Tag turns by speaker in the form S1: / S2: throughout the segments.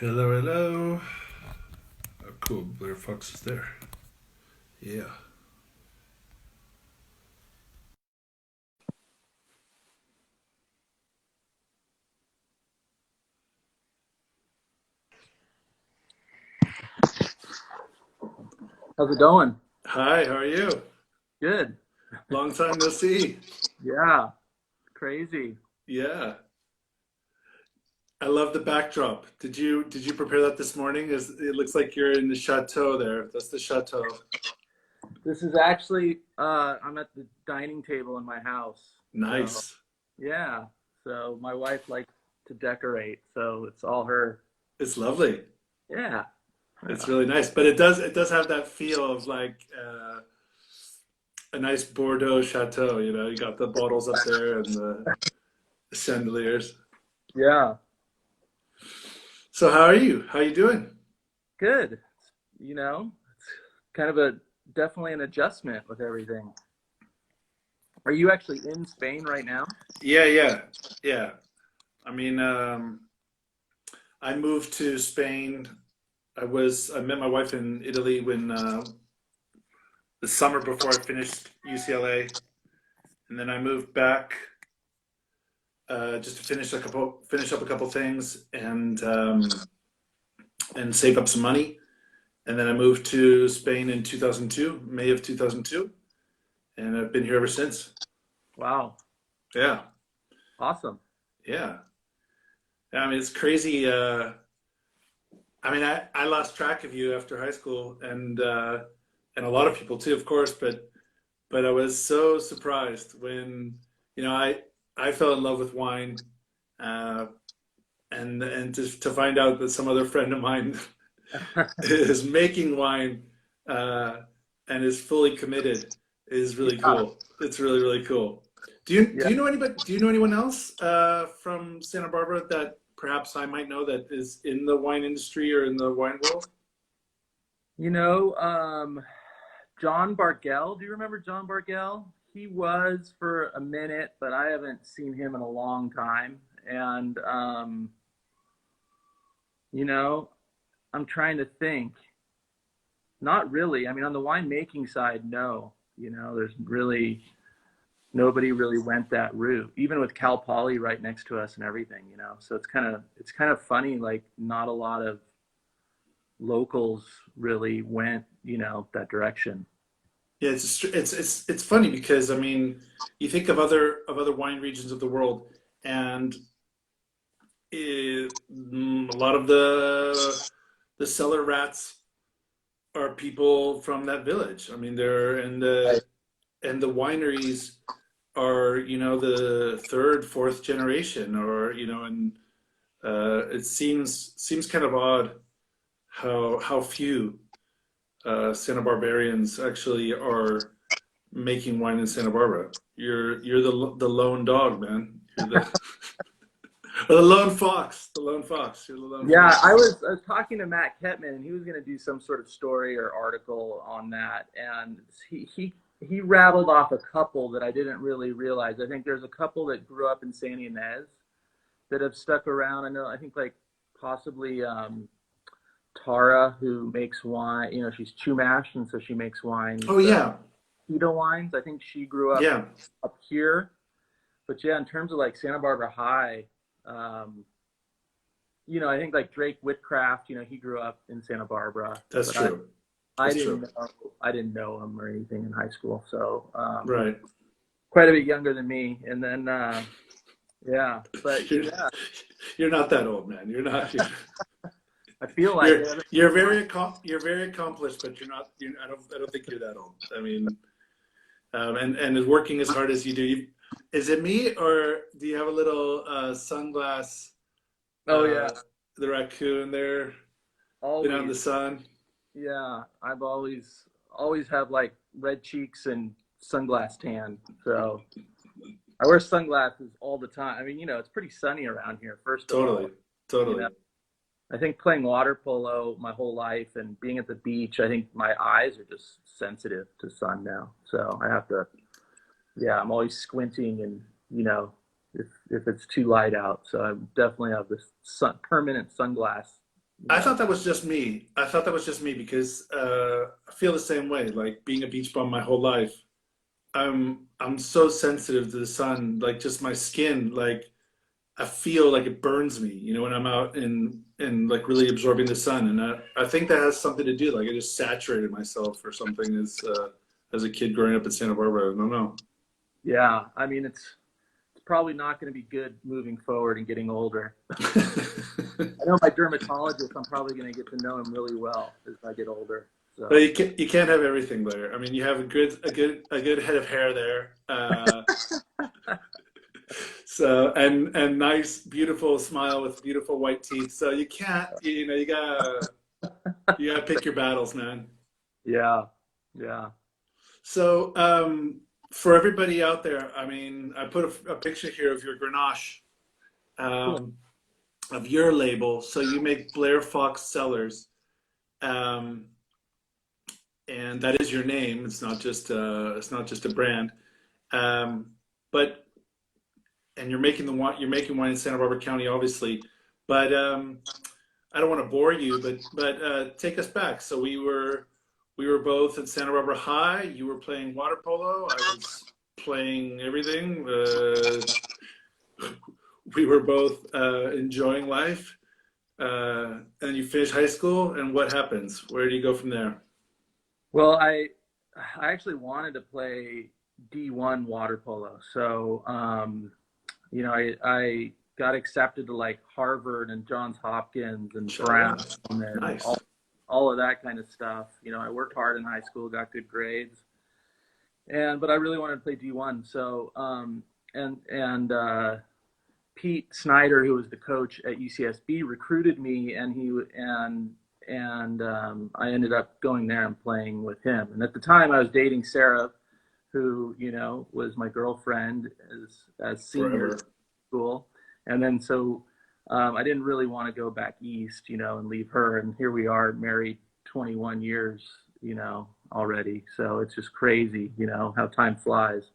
S1: Hello, hello. Oh, cool. Blair Fox is there. Yeah.
S2: How's it going?
S1: Hi, how are you?
S2: Good.
S1: Long time no see.
S2: Yeah, crazy.
S1: Yeah. I love the backdrop. Did you prepare that this morning? It looks like you're in the chateau there. That's the chateau.
S2: This is actually I'm at the dining table in my house. So,
S1: Nice.
S2: yeah. So my wife likes to decorate, so it's all her.
S1: It's lovely.
S2: Yeah.
S1: It's
S2: Yeah.
S1: really nice, but it does have that feel of like a nice Bordeaux chateau. You got the bottles up there and the chandeliers.
S2: Yeah.
S1: So how are you? How are you doing?
S2: Good. It's kind of a definitely an adjustment with everything. Are you actually in Spain right now?
S1: Yeah, yeah, yeah. I mean, I moved to Spain. I met my wife in Italy when the summer before I finished UCLA, and then I moved back just to finish up a couple things and save up some money. And then I moved to Spain in 2002, May of 2002, and I've been here ever since.
S2: Wow.
S1: Yeah,
S2: Awesome.
S1: yeah. Yeah, I mean, it's crazy. I mean, I lost track of you after high school, and a lot of people too, of course. But I was so surprised when I fell in love with wine, uh, and to find out that some other friend of mine is making wine uh, and is fully committed is really
S2: Yeah.
S1: cool. It's really really cool. Do
S2: Yeah.
S1: you know anybody? Do you know anyone else from Santa Barbara that perhaps I might know that is in the wine industry or in the wine world?
S2: You know, John Bargell. Do you remember John Bargell? He was for a minute, but I haven't seen him in a long time. And you know, I'm trying to think. Not really. I mean, on the winemaking side, no. There's really nobody really went that route. Even with Cal Poly right next to us and everything. So it's kind of funny. Like, not a lot of locals really went, that direction.
S1: Yeah, it's funny because I mean, you think of other wine regions of the world, and a lot of the cellar rats are people from that village. I mean, they're
S2: Right.
S1: and the wineries are the third, fourth generation, or and it seems kind of odd how few Santa Barbarians actually are making wine in Santa Barbara. You're the lone dog, man. You're the or the lone fox. The lone fox. You're the lone
S2: Yeah, I
S1: fox.
S2: was, I was talking to Matt Ketman, and he was going to do some sort of story or article on that, and he rattled off a couple that I didn't really realize. I think there's a couple that grew up in San Ynez that have stuck around. I think like possibly Tara, who makes wine. She's Chumash, and so she makes wines,
S1: Oh yeah,
S2: keto wines. I think she grew
S1: yeah,
S2: up here. But yeah, in terms of like Santa Barbara High, um, I think like Drake Whitcraft, he grew up in Santa Barbara,
S1: that's
S2: but I,
S1: true.
S2: I
S1: That's
S2: didn't
S1: true.
S2: know I didn't know him or anything in high school. So
S1: Right.
S2: quite a bit younger than me. And then yeah, but
S1: You're
S2: yeah,
S1: you're not that old, man. You're not.
S2: I feel like it.
S1: You're very accomplished, but you're not. I don't think you're that old. I mean, and working as hard as you do. Is it me or do you have a little sunglass?
S2: Oh yeah,
S1: Uh, the raccoon there, been out in
S2: always.
S1: the sun.
S2: Yeah, I've always have like red cheeks and sunglass tan. So I wear sunglasses all the time. I mean, it's pretty sunny around here, first of all.
S1: Totally,
S2: You
S1: totally.
S2: know, I think playing water polo my whole life and being at the beach, I think my eyes are just sensitive to sun now. So I have to, yeah, I'm always squinting and, if it's too light out. So I definitely have this permanent sunglass. you
S1: I
S2: know.
S1: thought that was just me. I thought that was just me because I feel the same way. Like being a beach bum my whole life, I'm so sensitive to the sun. Like just my skin, like I feel like it burns me. You know, when I'm out and like really absorbing the sun, and I think that has something to do. Like I just saturated myself or something as a kid growing up in Santa Barbara. I don't know.
S2: Yeah, I mean, it's probably not going to be good moving forward and getting older. I know my dermatologist. I'm probably going to get to know him really well as I get older.
S1: But
S2: So
S1: you can't have everything, Blair. I mean, you have a good head of hair there. So and nice, beautiful smile with beautiful white teeth. So you can't, you know, you gotta pick your battles, man.
S2: yeah, yeah,
S1: So for everybody out there, I mean, I put a picture here of your Grenache,
S2: cool.
S1: um, of your label. So you make Blair Fox Cellars, um, and that is your name. It's not just a brand. Um, but and you're making wine in Santa Barbara County, obviously. But I don't want to bore you, but take us back. So we were both at Santa Barbara High. You were playing water polo. I was playing everything. We were both enjoying life. And you finish high school, and what happens? Where do you go from there?
S2: Well, I actually wanted to play D1 water polo. So, you know, I got accepted to like Harvard and Johns Hopkins and Brown
S1: Inshallah.
S2: and
S1: Nice.
S2: all of that kind of stuff. You know, I worked hard in high school, got good grades, and but I really wanted to play D1. So, and Pete Snyder, who was the coach at UCSB, recruited me, and I ended up going there and playing with him. And at the time, I was dating Sarah, who you know was my girlfriend as seniors
S1: Forever.
S2: in school, and then so I didn't really want to go back east, you know, and leave her. And here we are, married 21 years, you know, already. So it's just crazy, you know, how time flies.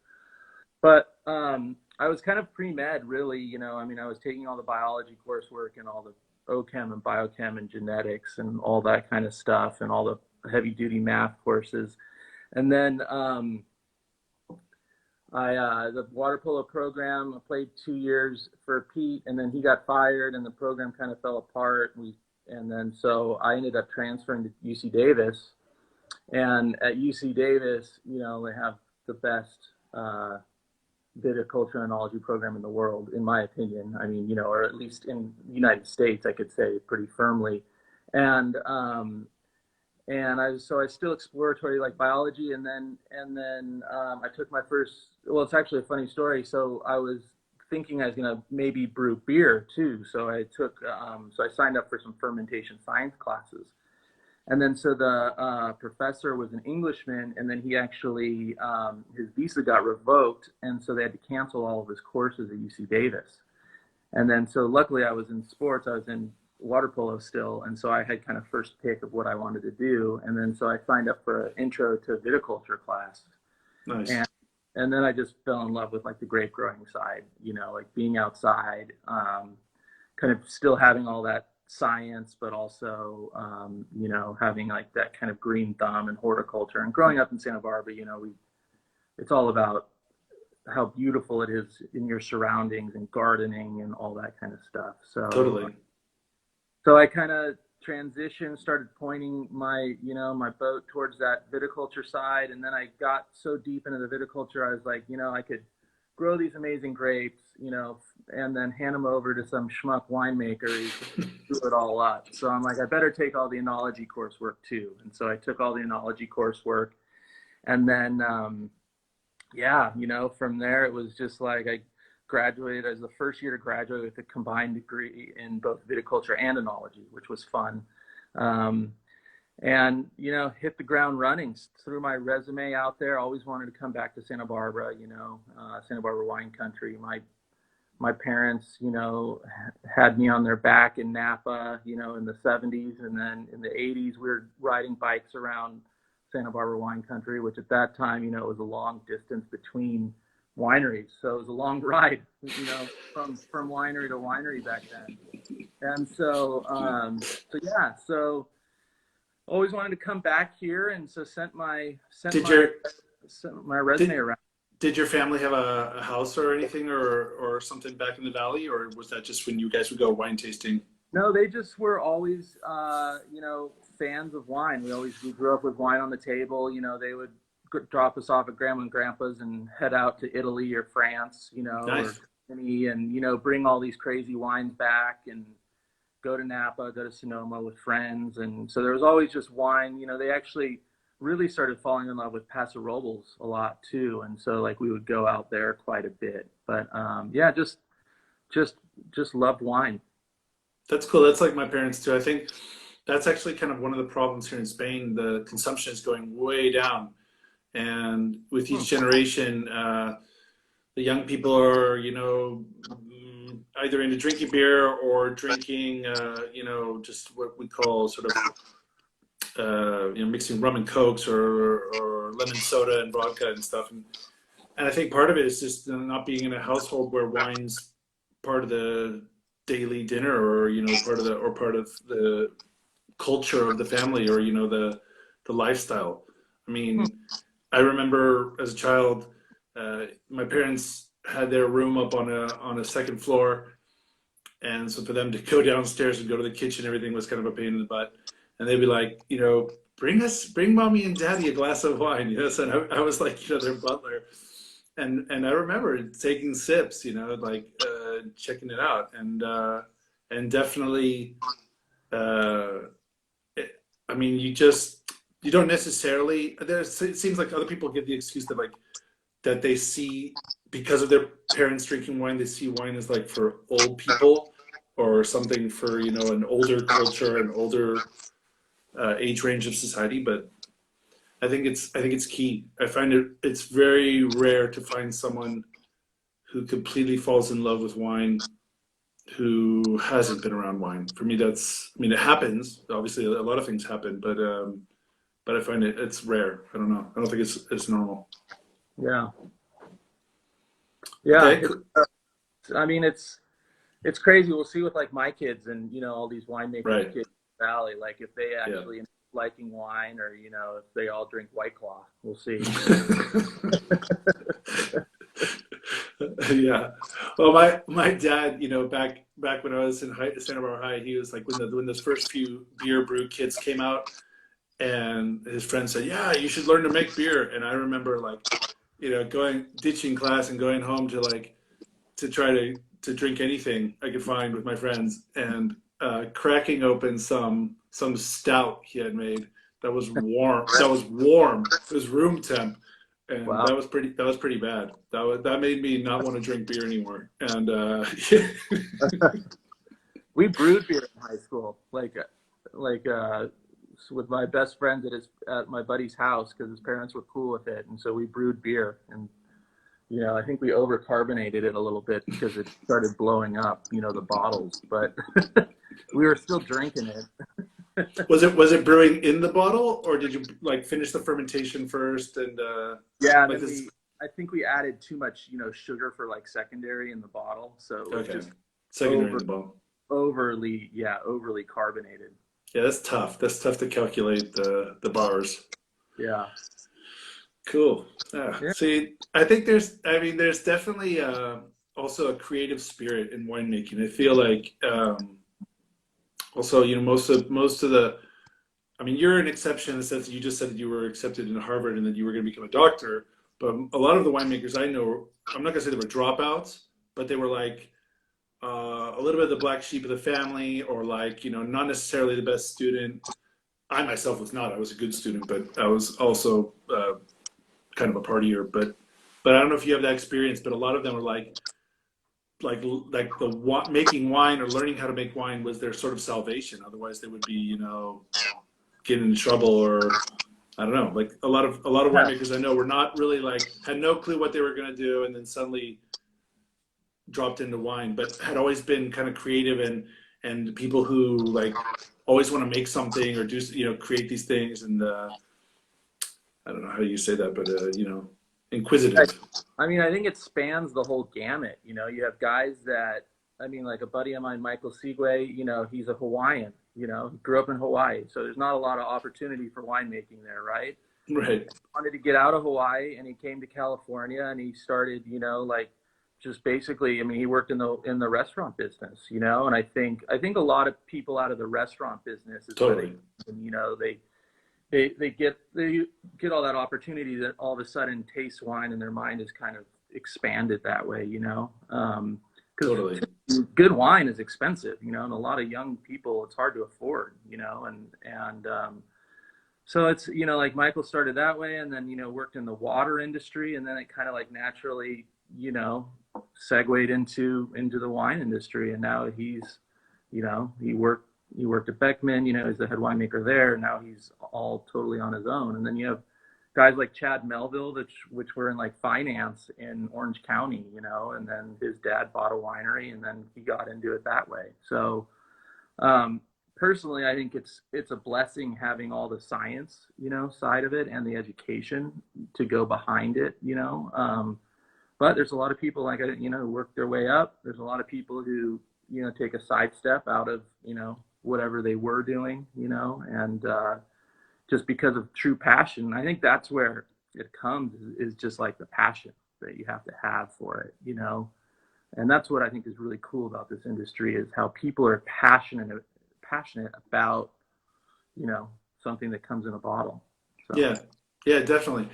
S2: But I was kind of pre-med, really. You know, I mean, I was taking all the biology coursework and all the OChem and biochem and genetics and all that kind of stuff and all the heavy-duty math courses. And then the water polo program, I played 2 years for Pete, and then he got fired, and the program kind of fell apart. And then so I ended up transferring to UC Davis. And at UC Davis, you know, they have the best viticulture enology program in the world, in my opinion. I mean, you know, or at least in the United States, I could say pretty firmly. And I still exploratory like biology, and then I took my first. Well, it's actually a funny story. So I was thinking I was gonna maybe brew beer too. So I signed up for some fermentation science classes. And then so the professor was an Englishman, and then he actually his visa got revoked, and so they had to cancel all of his courses at UC Davis. And then so luckily I was in sports, I was in water polo still, and so I had kind of first pick of what I wanted to do. And then so I signed up for an intro to viticulture class,
S1: Nice.
S2: and then I just fell in love with like the grape growing side, you know, like being outside, kind of still having all that science, but also, you know, having like that kind of green thumb and horticulture. And growing up in Santa Barbara, you know, it's all about how beautiful it is in your surroundings and gardening and all that kind of stuff.
S1: Totally.
S2: So I kind of transitioned, started pointing my boat towards that viticulture side. And then I got so deep into the viticulture, I was like, you know, I could grow these amazing grapes, you know, and then hand them over to some schmuck winemaker who can do it all up. So I'm like, I better take all the enology coursework too. And so I took all the enology coursework, and then, yeah, you know, from there it was just like I graduated as the first year to graduate with a combined degree in both viticulture and enology, which was fun. Um, and you know, hit the ground running, threw my resume out there. Always wanted to come back to Santa Barbara, you know, Santa Barbara wine country. My parents, you know, had me on their back in Napa, you know, in the 70s, and then in the 80s we were riding bikes around Santa Barbara wine country, which at that time, you know, it was a long distance between wineries, so it was a long ride, you know, from winery to winery back then. And so yeah, so always wanted to come back here, and so
S1: Did your
S2: sent my resume
S1: did
S2: around.
S1: did your family have a house or anything or something back in the valley, or was that just when you guys would go wine tasting?
S2: No, they just were always, fans of wine. We grew up with wine on the table. They would drop us off at grandma and grandpa's and head out to Italy or France, or
S1: Nice.
S2: Germany, and bring all these crazy wines back and go to Napa, go to Sonoma with friends, and so there was always just wine. They actually really started falling in love with Paso Robles a lot too, and so like we would go out there quite a bit. But yeah, just just loved wine.
S1: That's cool. That's like my parents too. I think that's actually kind of one of the problems here in Spain. The consumption is going way down, and with
S2: Hmm.
S1: each generation, the young people are, either into drinking beer or drinking, just what we call sort of, mixing rum and cokes or lemon soda and vodka and stuff. And I think part of it is just not being in a household where wine's part of the daily dinner, or part of the culture of the family, or the lifestyle. I
S2: Hmm.
S1: mean, I remember as a child, my parents had their room up on a second floor, and so for them to go downstairs and go to the kitchen, everything was kind of a pain in the butt. And they'd be like, bring mommy and daddy a glass of wine. So I was like, their butler, and I remember taking sips, like checking it out, and definitely, uh, I mean, you don't necessarily. It seems like other people give the excuse that like that they see, because of their parents drinking wine, they see wine as like for old people or something for an older culture, an older age range of society. But I think it's key. I find it's very rare to find someone who completely falls in love with wine who hasn't been around wine. For me, I mean, it happens. Obviously, a lot of things happen, but I find it's rare. I don't know. I don't think it's normal.
S2: Yeah, yeah.
S1: Okay,
S2: It's, I mean, it's crazy. We'll see with like my kids and all these winemaking
S1: right.
S2: kids in the valley. Like if they
S1: Yeah.
S2: actually end up liking wine, or if they all drink White Claw. We'll see.
S1: Yeah. Well, my dad, back when I was in Santa Barbara High, he was like when those first few beer brew kits came out, and his friend said, "Yeah, you should learn to make beer." And I remember like, going ditching class and going home to try to drink anything I could find with my friends, and cracking open some stout he had made that was warm. That was warm. It was room temp, and
S2: Wow.
S1: that was pretty bad. That made me not want to drink beer anymore. And
S2: We brewed beer in high school, like with my best friend at my buddy's house because his parents were cool with it, and so we brewed beer, and I think we overcarbonated it a little bit because it started blowing up, the bottles, but we were still drinking it.
S1: was it brewing in the bottle, or did you like finish the fermentation first and
S2: Yeah, and
S1: like
S2: then
S1: this?
S2: I think we added too much, sugar for like secondary in the bottle, so it was
S1: Okay,
S2: just
S1: secondary in
S2: over
S1: the bottle.
S2: overly carbonated.
S1: Yeah, that's tough. That's tough to calculate the bars.
S2: Yeah.
S1: Cool. Yeah.
S2: Yeah.
S1: See, I mean, there's definitely also a creative spirit in winemaking. I feel like also, most of the, I mean, you're an exception in the sense that you just said that you were accepted in Harvard and that you were going to become a doctor. But a lot of the winemakers I know, I'm not going to say they were dropouts, but they were like a little bit of the black sheep of the family, or like, not necessarily the best student. I myself was not. I was a good student, but I was also kind of a partier. But I don't know if you have that experience. But a lot of them are like making wine or learning how to make wine was their sort of salvation. Otherwise, they would be getting in trouble, or I don't know. Like a lot of
S2: Yeah.
S1: winemakers I know were not really like had no clue what they were going to do, and then suddenly dropped into wine, but had always been kind of creative, and people who like always want to make something or do create these things, and I don't know how you say that, but
S2: I,
S1: inquisitive.
S2: I mean, I think it spans the whole gamut. You have guys that I mean, like a buddy of mine, Michael Segway, you know, he's a Hawaiian, you know, he grew up in Hawaii. So there's not a lot of opportunity for winemaking there, right?
S1: Right.
S2: Wanted to get out of Hawaii and he came to California and he started, you know, like just basically, I mean, he worked in the restaurant business, you know, and I think a lot of people out of the restaurant business is where
S1: Totally.
S2: you know, they get all that opportunity that all of a sudden taste wine and their mind is kind of expanded that way, you know. Because
S1: Totally.
S2: good wine is expensive, you know, and a lot of young people it's hard to afford, you know, and so it's, you know, like Michael started that way and then, you know, worked in the water industry and then it kind of like naturally, you know, segued into the wine industry and now he's, you know, he worked at Beckman, you know, he's the head winemaker there. Now he's all totally on his own. And then you have guys like Chad Melville, which were in like finance in Orange County, you know, and then his dad bought a winery and then he got into it that way. So personally, I think it's a blessing having all the science, you know, side of it and the education to go behind it, you know. But there's a lot of people like you know, who work their way up. There's a lot of people who, you know, take a sidestep out of, you know, whatever they were doing, you know, and just because of true passion. I think that's where it comes is just like the passion that you have to have for it, you know. And that's what I think is really cool about this industry is how people are passionate about, you know, something that comes in a bottle. So
S1: Yeah. Yeah, definitely.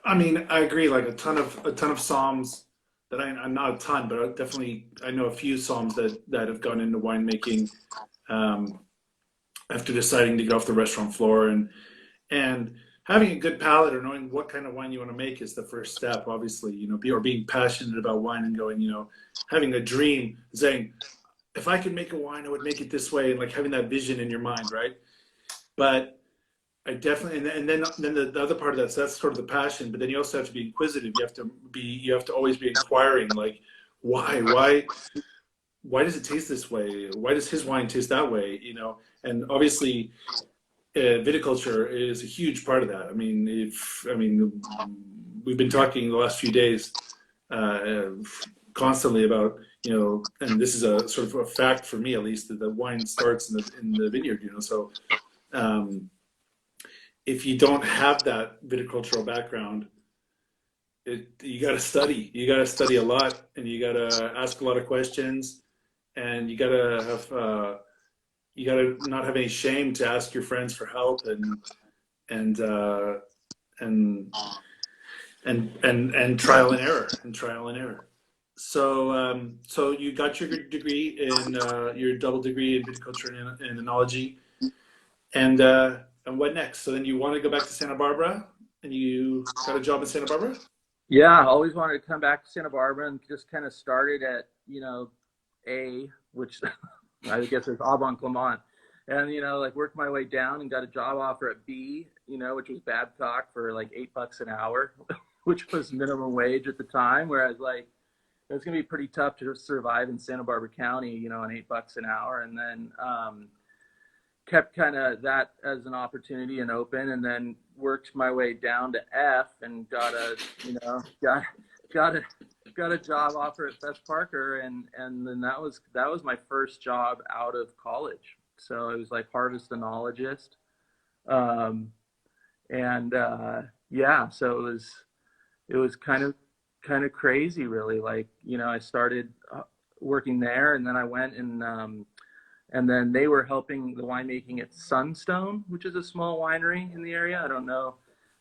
S1: I mean, I agree. Like a ton of Psalms that I'm not a ton, but I know a few Psalms that have gone into winemaking um, after deciding to get off the restaurant floor and having a good palate or knowing what kind of wine you want to make is the first step, obviously, you know, or being passionate about wine and going, you know, having a dream, saying, if I could make a wine, I would make it this way, and like having that vision in your mind, right? But I definitely, and then the other part of that, so that's sort of the passion, but then you also have to be inquisitive. You have to always be inquiring, like, why does it taste this way? Why does his wine taste that way? You know, and obviously viticulture is a huge part of that. I mean, we've been talking the last few days uh, constantly about, you know, and this is a sort of a fact for me at least, that the wine starts in the vineyard, you know. So um, if you don't have that viticultural background, you got to study. You got to study a lot, and you got to ask a lot of questions, and you got to not have any shame to ask your friends for help and and and trial and error. So you got your degree in your double degree in viticulture and enology, and what next? So then you want to go back to Santa Barbara, and you got a job in Santa Barbara.
S2: yeah, I always wanted to come back to Santa Barbara and just kind of started at, you know, which I guess is Aubon Clement. And, you know, like worked my way down and got a job offer at B, you know, which was Babcock for like $8 an hour, which was minimum wage at the time. Whereas like it was gonna be pretty tough to survive in Santa Barbara County, you know, on $8 an hour. And then kept kind of that as an opportunity and open, and then worked my way down to F and got a, you know, got a job offer at Fess Parker, and then that was my first job out of college. So it was like harvest enologist, um, and yeah, so it was kind of crazy, really. Like, you know, I started working there, and then I went and then they were helping the winemaking at Sunstone, which is a small winery in the area. I don't know.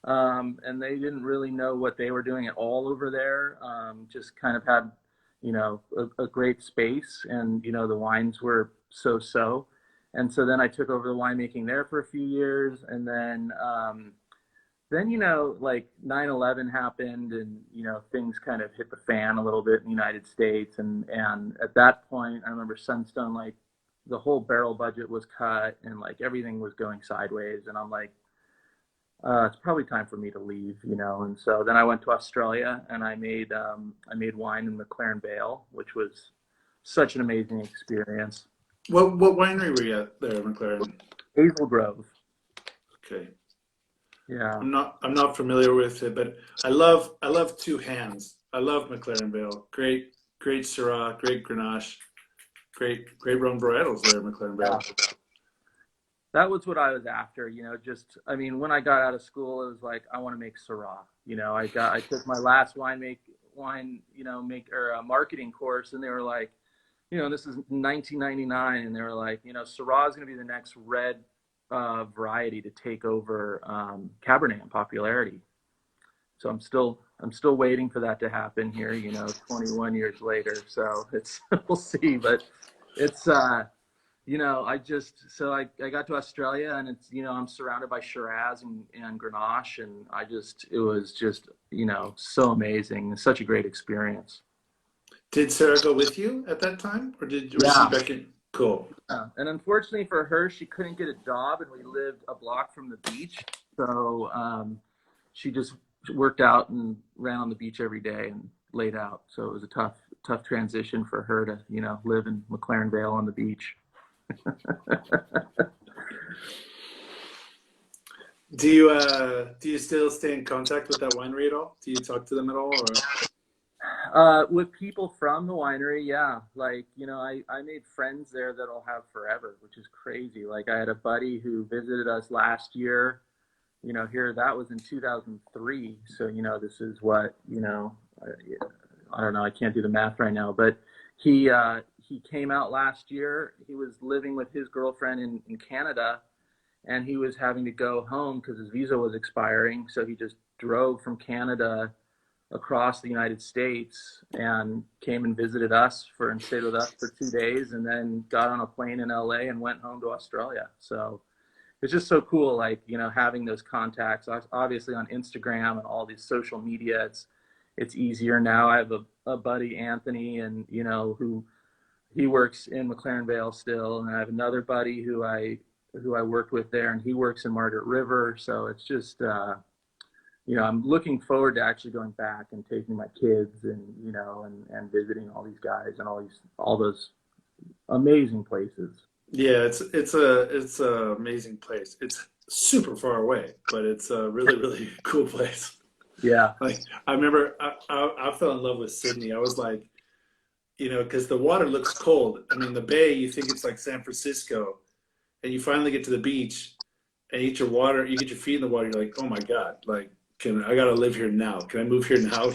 S2: And they didn't really know what they were doing at all over there. Just kind of had, you know, a great space, and, you know, the wines were so. And so then I took over the winemaking there for a few years. And then, you know, like 9/11 happened, and, you know, things kind of hit the fan a little bit in the United States. And at that point, I remember Sunstone, like, the whole barrel budget was cut and like everything was going sideways, and I'm like, it's probably time for me to leave, you know. And so then I went to Australia and I made wine in McLaren Vale, which was such an amazing experience.
S1: What winery were you at there, McLaren?
S2: Hazel Grove.
S1: Okay,
S2: Yeah.
S1: I'm not familiar with it, but I love Two Hands. I love McLaren Vale. Great Syrah, great Grenache. great rum varietals there, McLaren
S2: Yeah.
S1: Vale.
S2: That was what I was after, just, I mean, when I got out of school, it was like, I want to make Syrah. I took my last marketing course, and they were like, this is 1999, and they were like, Syrah is going to be the next red variety to take over Cabernet in popularity. So I'm still waiting for that to happen here, 21 years later. So it's, we'll see, but it's, I got to Australia, and it's, I'm surrounded by Shiraz and Grenache, and it was just, so amazing. Such a great experience.
S1: Did Sarah go with you at that time, or was she
S2: Yeah.
S1: back in? Cool.
S2: And unfortunately for her, she couldn't get a job, and we lived a block from the beach. So she just worked out and ran on the beach every day and laid out. So it was a tough transition for her to, live in McLaren Vale on the beach.
S1: Do you still stay in contact with that winery at all? Do you talk to them at all? Or?
S2: With people from the winery, yeah. Like, I made friends there that I'll have forever, which is crazy. Like, I had a buddy who visited us last year, here, that was in 2003. So, this is what, I don't know, I can't do the math right now, but he came out last year. He was living with his girlfriend in Canada, and he was having to go home because his visa was expiring. So he just drove from Canada across the United States and came and visited us and stayed with us for 2 days, and then got on a plane in LA and went home to Australia. So it's just so cool, like, having those contacts, obviously on Instagram and all these social media. It's easier now. I have a buddy, Anthony, and, who he works in McLaren Vale still. And I have another buddy who I worked with there, and he works in Margaret River. So it's just, I'm looking forward to actually going back and taking my kids and, and visiting all these guys and all those amazing places.
S1: Yeah, it's a amazing place. It's super far away, but it's a really, really cool place.
S2: Yeah.
S1: Like, I remember I fell in love with Sydney. I was like, because the water looks cold. I mean, the bay, you think it's like San Francisco, and you finally get to the beach and you get your feet in the water. You're like, oh my God, like, I gotta live here now. Can I move here now?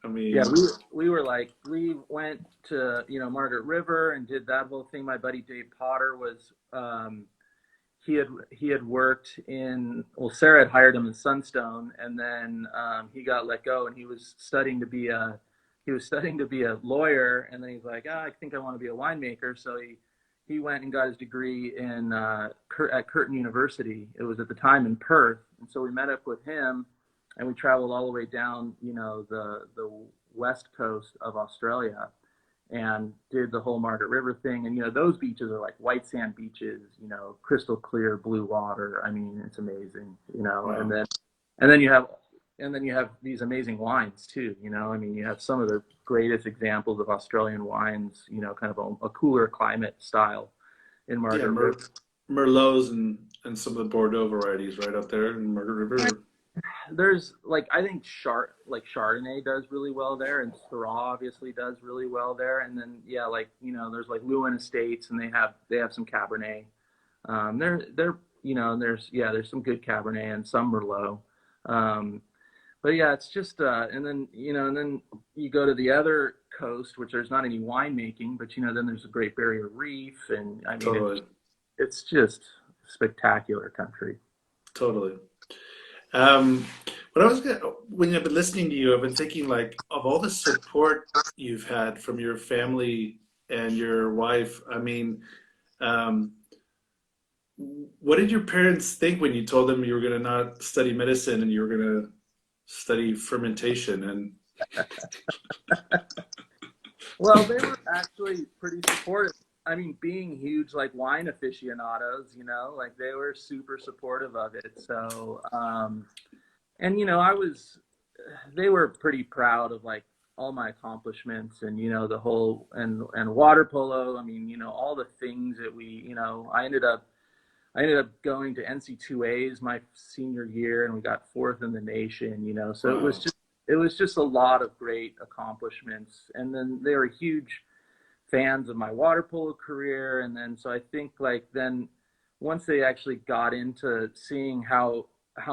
S1: I mean,
S2: yeah, we went to, Margaret River and did that whole thing. My buddy Dave Potter was, he had worked Sarah had hired him in Sunstone, and then he got let go, and he was studying to be a lawyer, and then he's like, I think I want to be a winemaker. So he went and got his degree at Curtin University. It was at the time in Perth, and so we met up with him, and we traveled all the way down, the west coast of Australia, and did the whole Margaret River thing. And, those beaches are like white sand beaches, crystal clear blue water. I mean, it's amazing,
S1: wow.
S2: and then you have these amazing wines too, I mean, you have some of the greatest examples of Australian wines, kind of a cooler climate style in Margaret River.
S1: Merlots and some of the Bordeaux varieties right up there in Margaret River.
S2: There's I think Chardonnay does really well there, and Syrah obviously does really well there. And then there's like Lewin Estates, and they have some Cabernet. There's some good Cabernet and some Merlot. But yeah, it's just and then you go to the other coast, which there's not any winemaking, but then there's a Great Barrier Reef, and I mean,
S1: totally.
S2: It's just spectacular country.
S1: Totally. When I've been listening to you, I've been thinking, like, of all the support you've had from your family and your wife. I mean, what did your parents think when you told them you were going to not study medicine and you were going to study fermentation? And
S2: well, they were actually pretty supportive. I mean, being huge like wine aficionados, they were super supportive of it. So, and they were pretty proud of like all my accomplishments, and the whole and water polo. I mean, all the things that I ended up going to NC2As my senior year, and we got fourth in the nation. So
S1: wow.
S2: it was just a lot of great accomplishments. And then they were huge fans of my water polo career. And then, so I think like then once they actually got into seeing how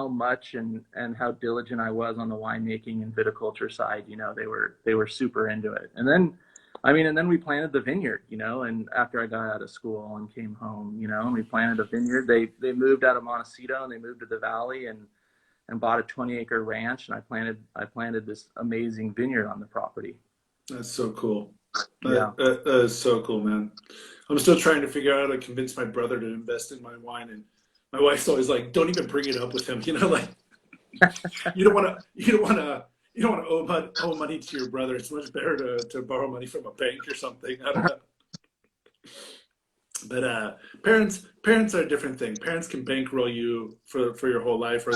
S2: much and how diligent I was on the winemaking and viticulture side, you know, they were super into it. And then, I mean, and then we planted the vineyard, you know, and after I got out of school and came home, you know, and we planted a vineyard. They moved out of Montecito and they moved to the valley and bought a 20-acre ranch, and I planted this amazing vineyard on the property.
S1: That's so cool.
S2: Yeah.
S1: That is so cool, man. I'm still trying to figure out how to convince my brother to invest in my wine, and my wife's always like, "Don't even bring it up with him." You know, like you don't want to, owe money to your brother. It's much better to borrow money from a bank or something. I don't know. But parents are a different thing. Parents can bankroll you for your whole life, or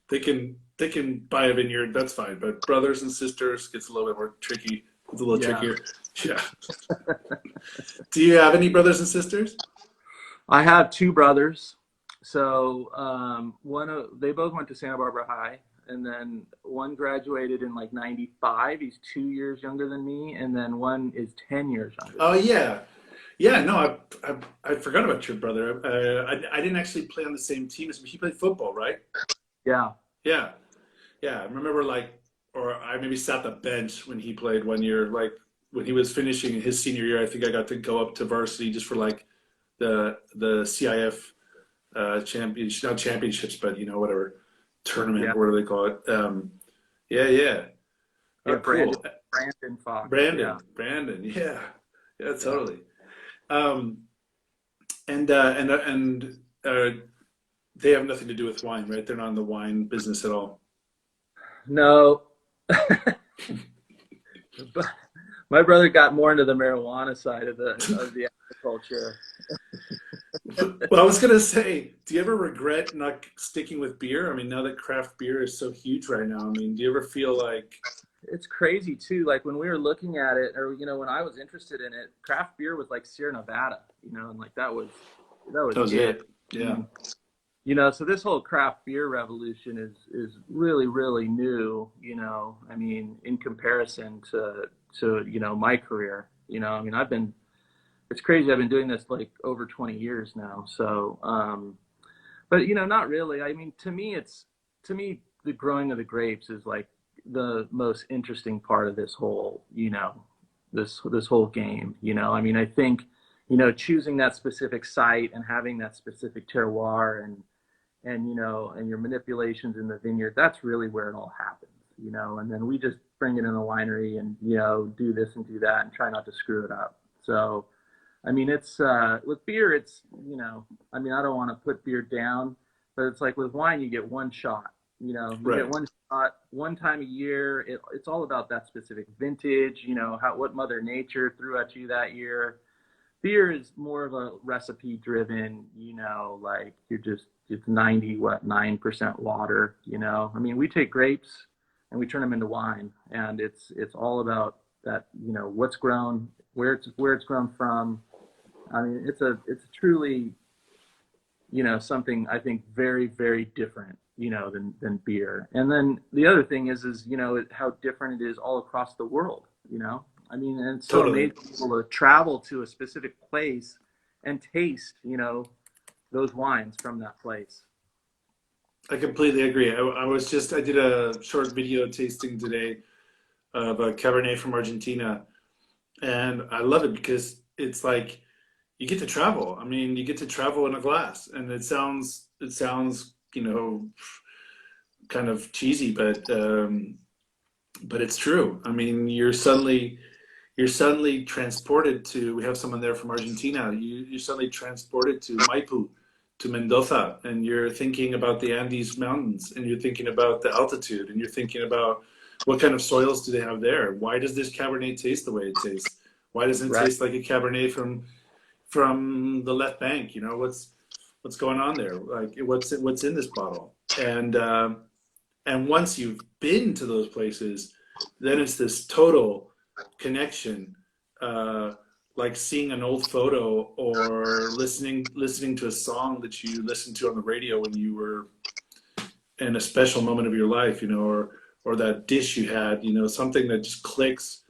S1: they can buy a vineyard. That's fine. But brothers and sisters gets a little bit more tricky. It's a little trickier. Yeah. Do you have any brothers and sisters?
S2: I have two brothers. So they both went to Santa Barbara High, and then one graduated in like '95. He's 2 years younger than me, and then one is 10 years younger.
S1: Oh yeah, yeah. No, I forgot about your brother. I didn't actually play on the same team as him. He played football, right?
S2: Yeah.
S1: Yeah, yeah. I remember or I maybe sat the bench when he played one year. Like when he was finishing his senior year, I think I got to go up to varsity just for like the CIF championship, not championships, but you know, whatever tournament,
S2: Yeah.
S1: what do they call it? Yeah, yeah.
S2: Yeah,
S1: Oh, cool.
S2: Brandon Fox.
S1: Brandon, yeah, yeah, totally. Um, and they have nothing to do with wine, right? They're not in the wine business at all.
S2: No. But my brother got more into the marijuana side of the agriculture.
S1: Well, I was gonna say, do you ever regret not sticking with beer? I mean, now that craft beer is so huge right now, I mean, do you ever feel like
S2: It's crazy too. Like when we were looking at it, or you know, when I was interested in it, craft beer was like Sierra Nevada, you know, and like that was
S1: that was
S2: it.
S1: it? Yeah,
S2: You know, so this whole craft beer revolution is really really new. You know, I mean, in comparison to you know my career. You know, I mean, it's crazy. I've been doing this like over 20 years now. So, but you know, not really. I mean, to me, the growing of the grapes is like the most interesting part of this whole, you know, this whole game. You know, I mean, I think, you know, choosing that specific site and having that specific terroir and you know, and your manipulations in the vineyard, that's really where it all happens. You know, and then we just bring it in the winery and you know do this and do that and try not to screw it up. So. I mean, it's with beer, it's, you know, I mean, I don't want to put beer down, but it's like with wine, you get one shot, you know, you
S1: right.
S2: get one shot one time a year. It's all about that specific vintage, you know, what Mother Nature threw at you that year. Beer is more of a recipe driven, you know, like it's 9% water, you know. I mean, we take grapes and we turn them into wine, and it's all about that, you know, what's grown, where it's grown from. I mean, it's a truly, you know, something I think very, very different, you know, than beer. And then the other thing is you know, how different it is all across the world, you know. I mean, and it's so
S1: Totally.
S2: amazing to travel to a specific place and taste, you know, those wines from that place.
S1: I completely agree. I did a short video tasting today of a Cabernet from Argentina, and I love it because it's like you get to travel. I mean, you get to travel in a glass, and it sounds, you know, kind of cheesy, but it's true. I mean, you're suddenly transported to. We have someone there from Argentina. You're suddenly transported to Maipu, to Mendoza, and you're thinking about the Andes Mountains, and you're thinking about the altitude, and you're thinking about what kind of soils do they have there? Why does this Cabernet taste the way it tastes? Why doesn't it
S2: Right.
S1: taste like a Cabernet from the left bank? You know, what's going on there? Like what's in this bottle? And once you've been to those places, then it's this total connection, like seeing an old photo or listening to a song that you listened to on the radio when you were in a special moment of your life, you know, or that dish you had, you know, something that just clicks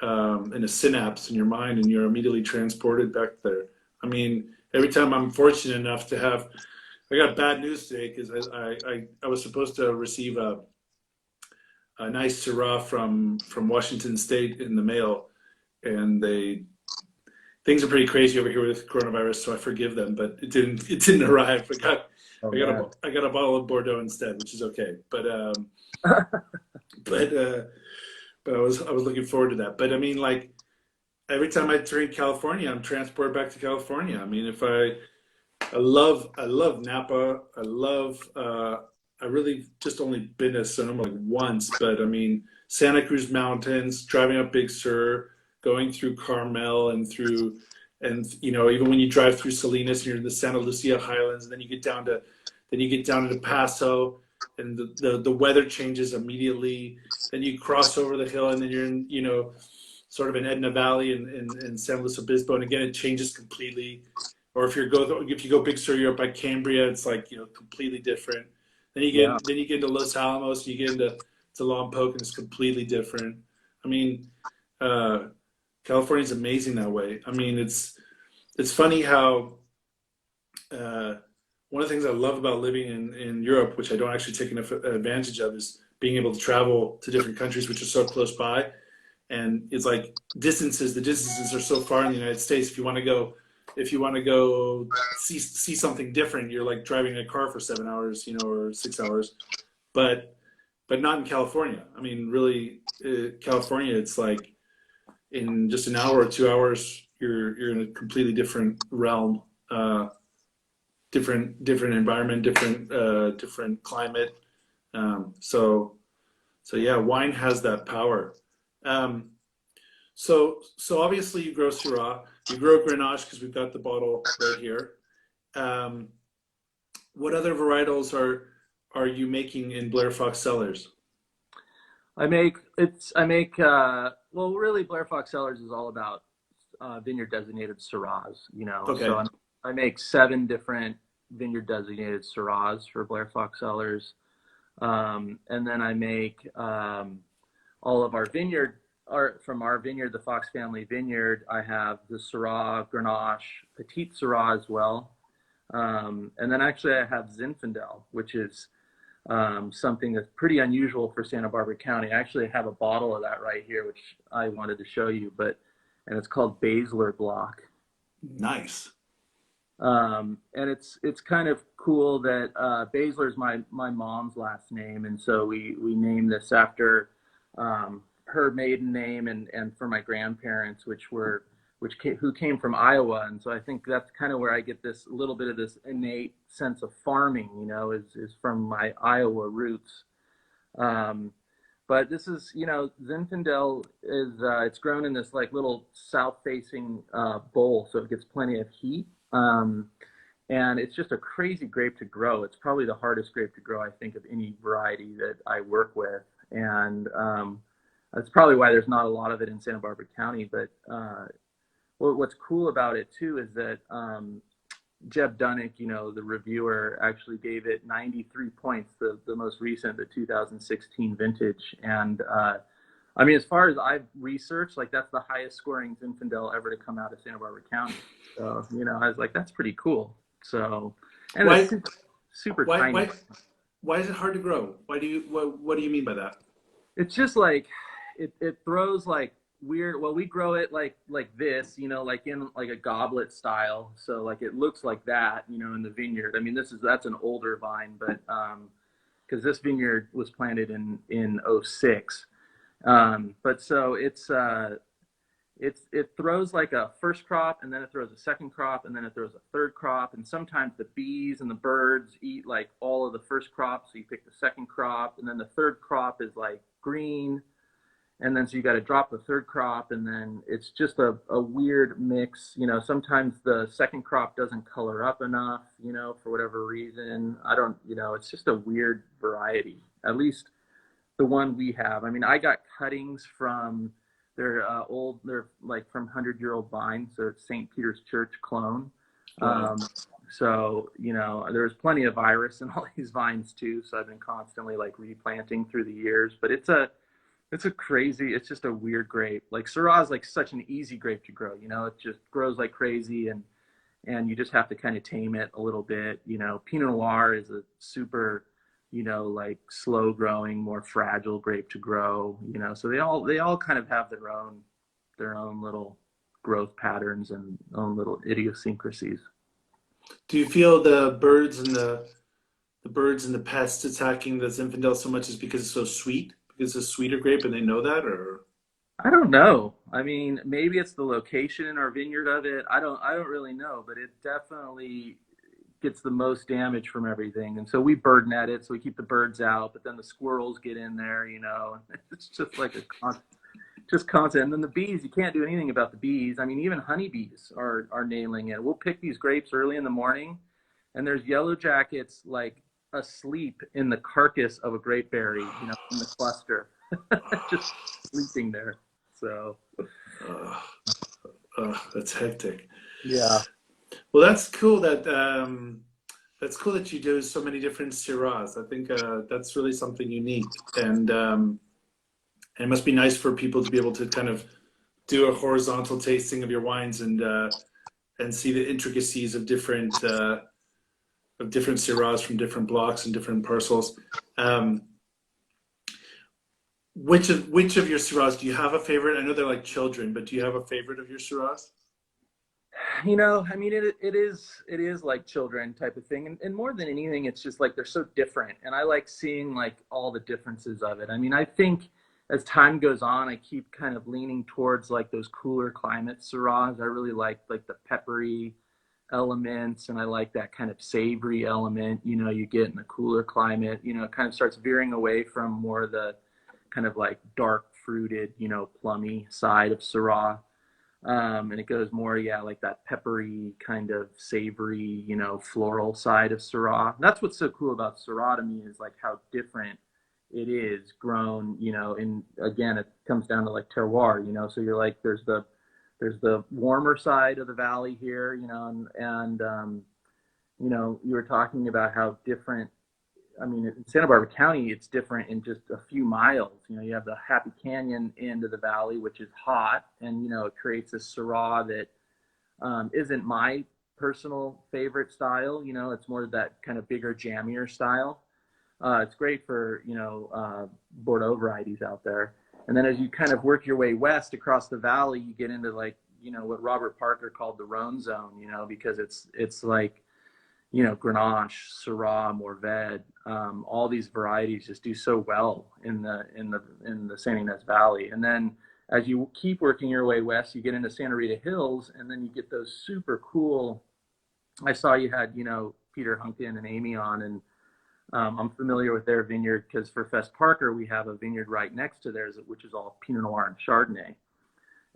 S1: and a synapse in your mind, and you're immediately transported back there. I mean, every time I'm fortunate enough to have, I got bad news today because I was supposed to receive a nice Syrah from Washington State in the mail, and they things are pretty crazy over here with coronavirus, so I forgive them, but it didn't arrive.
S2: Oh man.
S1: I got a bottle of Bordeaux instead, which is okay. But I was looking forward to that. But I mean, like every time I drink California, I'm transported back to California. I mean, if I love Napa. I really just only been to Sonoma like once, but I mean Santa Cruz Mountains, driving up Big Sur, going through Carmel and even when you drive through Salinas, you're in the Santa Lucia Highlands, and then you get down to El Paso, and the weather changes immediately. Then you cross over the hill, and then you're in sort of in Edna Valley and San Luis Obispo, and again it changes completely. Or if you go Big Sur, you're up by Cambria, it's like completely different.
S2: Yeah.
S1: Then you get into Los Alamos, you get into Lompoc, and it's completely different. I mean, uh, California's amazing that way. I mean, it's funny how uh, one of the things I love about living in Europe, which I don't actually take enough advantage of, is being able to travel to different countries which are so close by. And it's like the distances are so far in the United States. If you want to go see something different, you're like driving a car for 7 hours, or 6 hours. But not in California. I mean, really, California, it's like in just an hour or 2 hours, you're in a completely different realm, different environment, different climate. So yeah, wine has that power. Um, so obviously you grow Syrah, you grow Grenache because we've got the bottle right here. Um, what other varietals are you making in Blair Fox cellars?
S2: well, really Blair Fox Cellars is all about vineyard designated Syrahs,
S1: Okay,
S2: so I make 7 different vineyard designated Syrahs for Blair Fox Cellars. And then I make all of our from our vineyard, the Fox family vineyard. I have the Syrah, Grenache, Petite Syrah as well. And then actually I have Zinfandel, which is something that's pretty unusual for Santa Barbara County. I actually have a bottle of that right here, which I wanted to show you, and it's called Basler Block.
S1: nice.
S2: And it's kind of cool that Basler is my mom's last name, and so we named this after her maiden name and for my grandparents, who came from Iowa, and so I think that's kind of where I get this little bit of this innate sense of farming, is from my Iowa roots. But this is, Zinfandel is it's grown in this like little south-facing bowl, so it gets plenty of heat. And it's just a crazy grape to grow. It's probably the hardest grape to grow, I think, of any variety that I work with. And that's probably why there's not a lot of it in Santa Barbara County. But what's cool about it, too, is that Jeb Dunnick, the reviewer, actually gave it 93 points, the most recent, the 2016 vintage. And I mean, as far as I've researched, like that's the highest scoring Zinfandel ever to come out of Santa Barbara County. So, I was like, that's pretty cool. So, and
S1: Why
S2: it's super
S1: why
S2: tiny.
S1: why is it hard to grow? What do you mean by that?
S2: It's just like it throws like weird. Well, we grow it like this, like in like a goblet style. So like it looks like that, in the vineyard. I mean, that's an older vine, but because this vineyard was planted in '06. But so it throws like a first crop, and then it throws a second crop, and then it throws a third crop, and sometimes the bees and the birds eat like all of the first crop, so you pick the second crop, and then the third crop is like green, and then so you got to drop the third crop, and then it's just a weird mix. Sometimes the second crop doesn't color up enough, for whatever reason. I don't, it's just a weird variety, at least the one we have. I mean, I got cuttings from they're like from 100-year-old vines. So it's St. Peter's Church clone.
S1: Wow.
S2: So, there's plenty of virus in all these vines too. So I've been constantly like replanting through the years, but It's just a weird grape. Like Syrah is like such an easy grape to grow. It just grows like crazy, and you just have to kind of tame it a little bit. Pinot Noir is a super, like slow growing, more fragile grape to grow. So they all kind of have their own little growth patterns and own little idiosyncrasies.
S1: Do you feel the birds and the pests attacking the Zinfandel so much is because it's so sweet? Because it's a sweeter grape and they know that, or
S2: I don't know. I mean, maybe it's the location in our vineyard of it. I don't really know, but it definitely gets the most damage from everything. And so we bird net it, so we keep the birds out, but then the squirrels get in there. It's just like just constant. And then the bees, you can't do anything about the bees. I mean, even honeybees are nailing it. We'll pick these grapes early in the morning, and there's yellow jackets like asleep in the carcass of a grapeberry, in the cluster, just sleeping there. So
S1: uh, that's hectic.
S2: yeah,
S1: Well, that's cool that you do so many different Syrahs. I think that's really something unique, and it must be nice for people to be able to kind of do a horizontal tasting of your wines and see the intricacies of different Syrahs from different blocks and different parcels. Um, which of your Syrahs do you have a favorite? I know they're like children, but do you have a favorite of your Syrahs?
S2: I mean, it is like children type of thing, and more than anything, it's just like they're so different, and I like seeing like all the differences of it. I mean, I think as time goes on, I keep kind of leaning towards like those cooler climate Syrahs. I really like the peppery elements, and I like that kind of savory element, you get in a cooler climate. It kind of starts veering away from more of the kind of like dark fruited, plummy side of Syrah. And it goes more, yeah, like that peppery kind of savory, floral side of Syrah. And that's what's so cool about Syrah to me is like how different it is grown, and again, it comes down to like terroir, so you're like, there's the warmer side of the valley here, and you were talking about how different. I mean, in Santa Barbara County, it's different in just a few miles. You have the Happy Canyon end of the valley, which is hot, and it creates a Syrah that isn't my personal favorite style. It's more that kind of bigger, jammier style. It's great for Bordeaux varieties out there. And then as you kind of work your way west across the valley, you get into like what Robert Parker called the Rhone zone. Because it's like Grenache, Syrah, Mourvèdre, all these varieties just do so well in the Santa Ynez Valley. And then as you keep working your way west, you get into Santa Rita Hills, and then you get those super cool. I saw you had Peter Hunkin and Amy on, and I'm familiar with their vineyard because for Fess Parker we have a vineyard right next to theirs, which is all Pinot Noir and Chardonnay.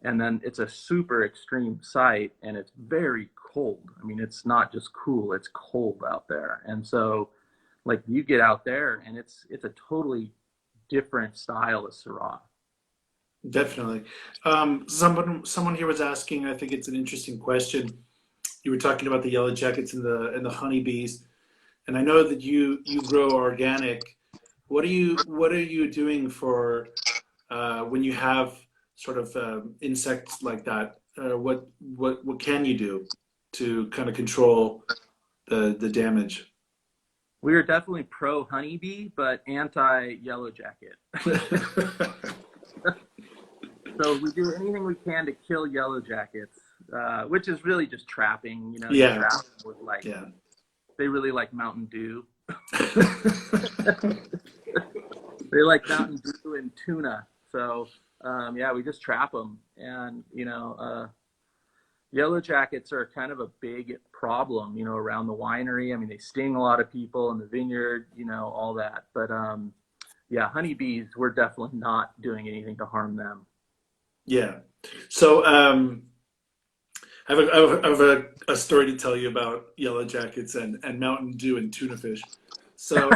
S2: And then it's a super extreme site, and it's very cold. I mean, it's not just cool, it's cold out there. And so like you get out there and it's a totally different style of Syrah.
S1: Definitely. Someone here was asking. I think it's an interesting question. You were talking about the yellow jackets and the honeybees, and I know that you grow organic. What are you doing for when you have sort of insects like that? What can you do to kind of control the damage?
S2: We are definitely pro honeybee, but anti yellow jacket. So we do anything we can to kill yellow jackets, which is really just trapping. You
S1: Yeah,
S2: trap them with like
S1: yeah.
S2: they really like Mountain Dew. They like Mountain Dew and tuna. So yeah, we just trap them, and yellow jackets are kind of a big problem, around the winery. I mean, they sting a lot of people in the vineyard, all that. But yeah, honeybees, we're definitely not doing anything to harm them.
S1: Yeah. So I have a story to tell you about yellow jackets and Mountain Dew and tuna fish. So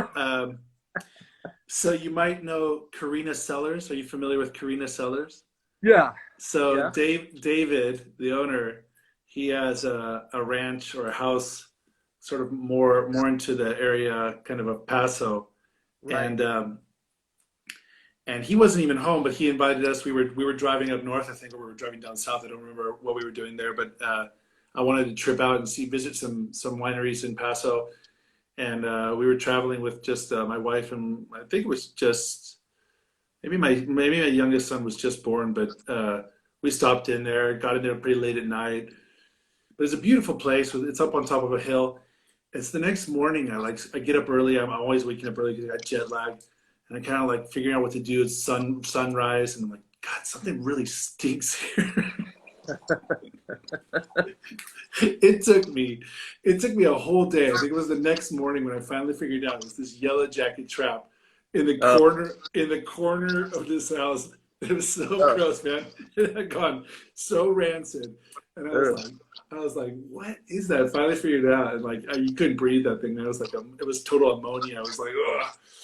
S1: so you might know Karina Sellers. Are you familiar with Karina Sellers?
S2: Yeah,
S1: So
S2: yeah,
S1: David, the owner, he has a ranch or a house, sort of more into the area, kind of a Paso,
S2: right.
S1: and and he wasn't even home, but he invited us. We were driving up north, I think, or we were driving down south. I don't remember what we were doing there, but I wanted to trip out and visit some wineries in Paso, and we were traveling with just my wife, and I think it was just maybe my youngest son was just born, but we stopped in there, got in there pretty late at night. But it's a beautiful place. It's up on top of a hill. It's the next morning. I get up early. I'm always waking up early because I got jet lag, and I kind of like figuring out what to do. It's sunrise, and I'm like, God, something really stinks here. It took me a whole day. I think it was the next morning when I finally figured out it was this yellow jacket trap in the corner of this house. It was so gross, man. It had gone so rancid, and I was like, what is that? I finally figured it out, and like you couldn't breathe that thing. It was like it was total ammonia. I was like,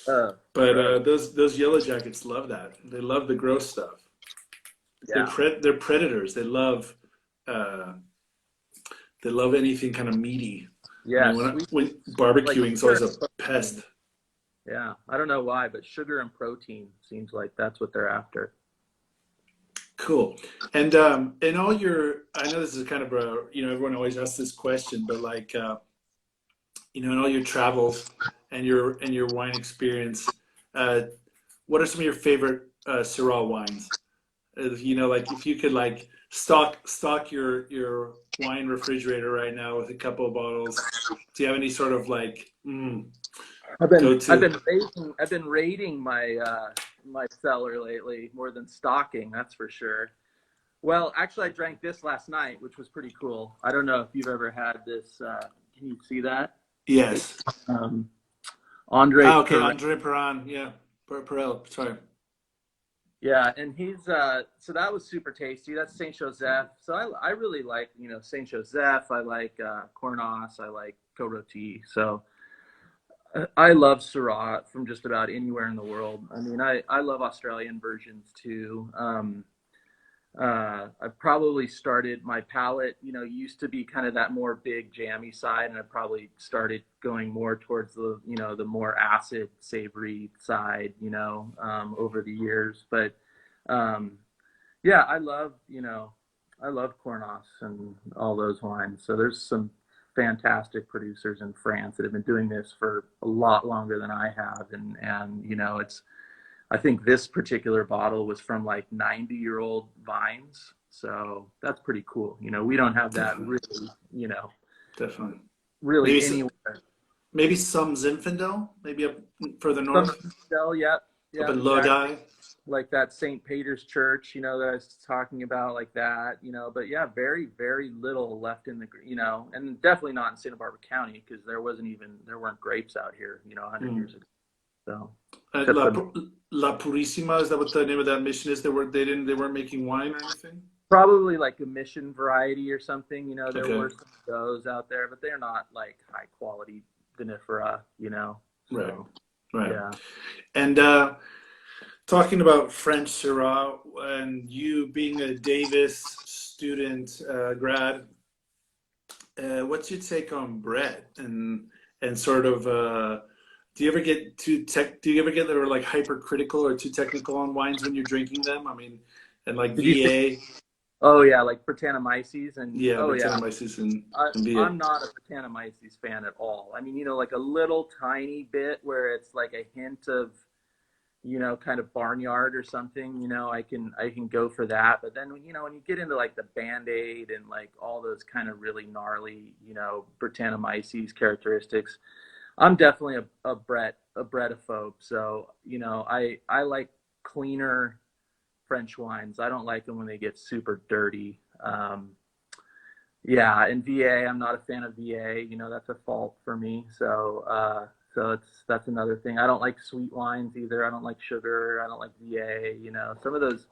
S1: ugh. But those yellow jackets love that. They love the gross stuff.
S2: Yeah.
S1: They're predators. They love anything kind of meaty.
S2: Yeah.
S1: You know, when barbecuing is always a pest.
S2: Yeah, I don't know why, but sugar and protein seems like that's what they're after.
S1: Cool. And in all your, I know this is kind of a, everyone always asks this question, but like, in all your travels and your wine experience, what are some of your favorite Syrah wines? Like if you could like stock your wine refrigerator right now with a couple of bottles, do you have any sort of like
S2: I've been raiding my my cellar lately more than stocking, that's for sure. Well, actually, I drank this last night, which was pretty cool. I don't know if you've ever had this. Can you see that?
S1: Yes.
S2: It's, Andre.
S1: Okay, Andre Perrin. Yeah, Perel. Sorry.
S2: Yeah, and he's so that was super tasty. That's Saint Joseph. So I really like Saint Joseph. I like Cornas. I like Côte-Rôtie. So I love Syrah from just about anywhere in the world. I mean, I love Australian versions too. I probably started my palate, used to be kind of that more big jammy side, and I probably started going more towards the more acid, savory side, over the years. But yeah, I love Cornas and all those wines. So there's some fantastic producers in France that have been doing this for a lot longer than I have, and I think this particular bottle was from like 90-year-old vines. So that's pretty cool. We don't have that really,
S1: Definitely.
S2: really
S1: Maybe
S2: anywhere.
S1: Maybe some Zinfandel, maybe up further north.
S2: Some Zinfandel, yep,
S1: Up in
S2: exactly.
S1: Lodi.
S2: Like that St. Peter's Church, that I was talking about, like that, but yeah, very, very little left in the, and definitely not in Santa Barbara County, because there weren't grapes out here, 100 years ago. So.
S1: La Purissima, is that what the name of that mission is? They weren't making wine or anything?
S2: Probably like a mission variety or something, there
S1: Okay.
S2: were some of those out there, but they're not like high quality vinifera, So,
S1: Right.
S2: Yeah.
S1: And talking about French Syrah, and you being a Davis student, grad, what's your take on bread and sort of do you ever get that are like hypercritical or too technical on wines when you're drinking them? I mean, and like VA.
S2: Oh yeah, like Brettanomyces and
S1: Brettanomyces and VA.
S2: I'm not a Brettanomyces fan at all. I mean, like a little tiny bit where it's like a hint of, kind of barnyard or something, I can go for that. But then, when you get into like the Band-Aid and like all those kind of really gnarly, Brettanomyces characteristics, I'm definitely a Brettophobe. So, I like cleaner French wines. I don't like them when they get super dirty. Yeah, and VA, I'm not a fan of VA. That's a fault for me. So, that's another thing. I don't like sweet wines either. I don't like sugar. I don't like VA. Some of those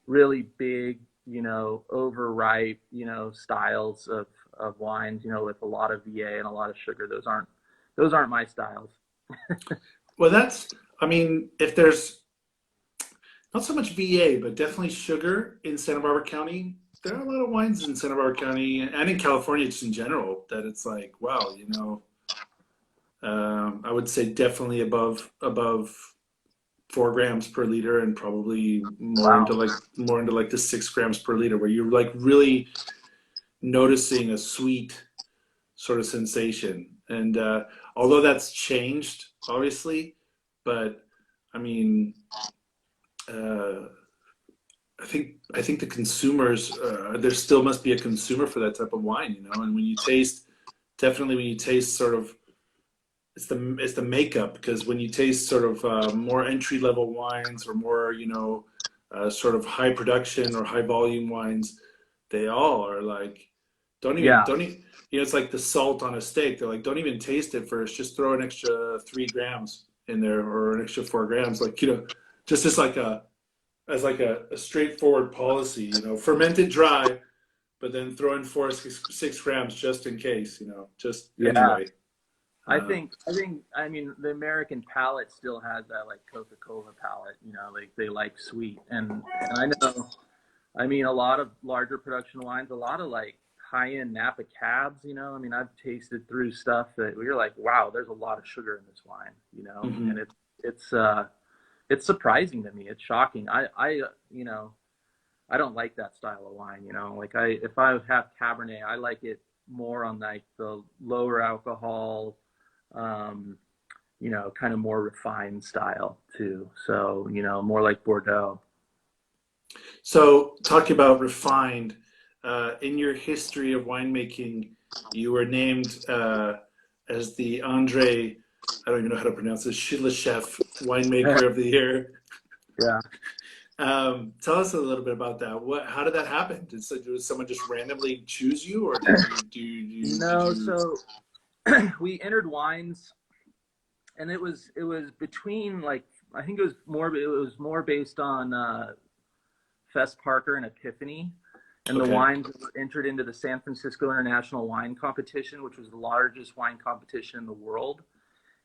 S2: really big, overripe, styles of wines, with a lot of VA and a lot of sugar. Those aren't my styles.
S1: Well, if there's not so much VA, but definitely sugar in Santa Barbara County, there are a lot of wines in Santa Barbara County and in California just in general that it's like, wow, I would say definitely above 4 grams per liter, and probably
S2: Wow.
S1: more into like the 6 grams per liter, where you're like really noticing a sweet sort of sensation. And although that's changed, obviously, but I mean, uh, I think the consumers, there still must be a consumer for that type of wine, you know. And when you taste, definitely when you taste sort of, it's the makeup, because when you taste sort of more entry level wines, or more, you know, sort of high production or high volume wines, they all are like,
S2: Yeah.
S1: don't even, you know, it's like the salt on a steak. They're like, don't even taste it first, just throw an extra 3 grams in there, or an extra 4 grams, like, you know, just as like a, a straightforward policy, you know, ferment it dry, but then throw in 6 grams just in case, you know, just
S2: Yeah.
S1: anyway. Uh,
S2: I mean, the American palate still has that like Coca-Cola palate, you know, like they like sweet. And I know, I mean, a lot of larger production wines, a lot of like high-end Napa cabs, you know, I mean, I've tasted through stuff that you're like, wow, there's a lot of sugar in this wine, you know, and
S1: mhm.
S2: it's surprising to me. It's shocking. You know, I don't like that style of wine, you know, like if I have Cabernet, I like it more on like the lower alcohol, um, you know, kind of more refined style too. So, you know, more like Bordeaux.
S1: So, talking about refined, in your history of winemaking, you were named as the Andre, I don't even know how to pronounce this, Shilachef Winemaker of the Year.
S2: Yeah.
S1: Tell us a little bit about that. How did that happen? Did someone just randomly choose you, or did did
S2: No,
S1: you?
S2: so we entered wines and it was between like I think it was more based on Fess Parker and Epiphany, and the
S1: Okay,
S2: wines were entered into the San Francisco International Wine Competition, which was the largest wine competition in the world.